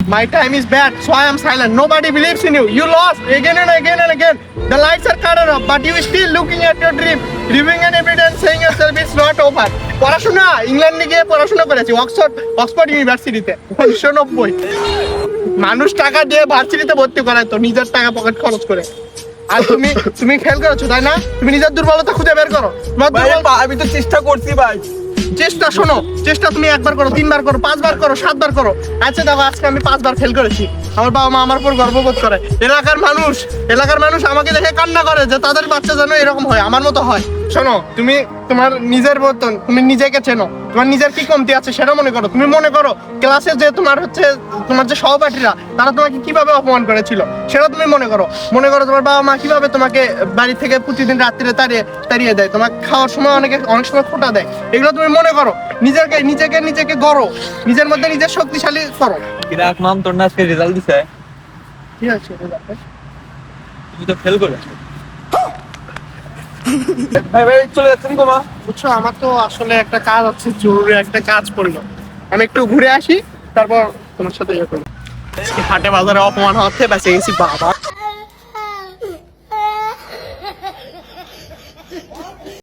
My time is bad, so I am silent. Nobody believes in you. You lost again and again and again. The lights are cut off, but you still looking at your dream, reviewing an evidence, saying yourself it's not over. পড়াশোনা ইংল্যান্ডে গিয়ে পড়াশোনা করেছি Oxford ইউনিভার্সিটিতে 1990। মানুষ টাকা দিয়ে ভার্সিটিতে ভর্তি করায় তো নিজের টাকা পকেট খরচ করে। আর তুমি ফেল করেছো তাই না? তুমি নিজের দুর্বলতা খুঁজে বের করো। আমি তো চেষ্টা করছি ভাই। চেষ্টা শোনো, চেষ্টা তুমি একবার করো, 3 বার করো, 5 বার করো, 7 বার করো। আচ্ছা দেখো আজকে আমি 5 বার ফেল করেছি। আমার বাবা মা আমার উপর গর্ববোধ করে। এলাকার মানুষ আমাকে দেখে কান্না করে যে তাদের বাচ্চা যেন এরকম হয়, আমার মতো হয়। শোনো, তুমি তোমার নিজের মতন, তুমি নিজেকে চেনো, তোমার নিজের কি কমতি আছে সেটা মনে করো। তুমি মনে করো ক্লাসে যে তোমার যে সহপাঠীরা তারা তোমাকে কিভাবে অপমান করেছিল সেটা তুমি মনে করো তোমার বাবা মা কিভাবে তোমাকে বাড়ি থেকে প্রতিদিন রাত্রিরে তাড়িয়ে দেয়, তোমার খাওয়ার সময় অনেক সময় খোটা দেয়। এগুলো তুমি মনে করো, নিজেকে গড়ো, নিজের মধ্যে নিজের শক্তিশালী করো। কিরকম তোর না আজকে রেজাল্ট দিছে? কি আছে তুমি তো ফেল করেছো ভাই। চলে যাচ্ছেন গোমা? বুঝছো, আমার তো আসলে একটা কাজ আছে, জরুরি একটা কাজ পড়লো। আমি একটু ঘুরে আসি, তারপর তোমার সাথে ইয়ে করবো। হাটে বাজারে অপমান হওয়ার থেকে বেঁচে গেছি বাবা।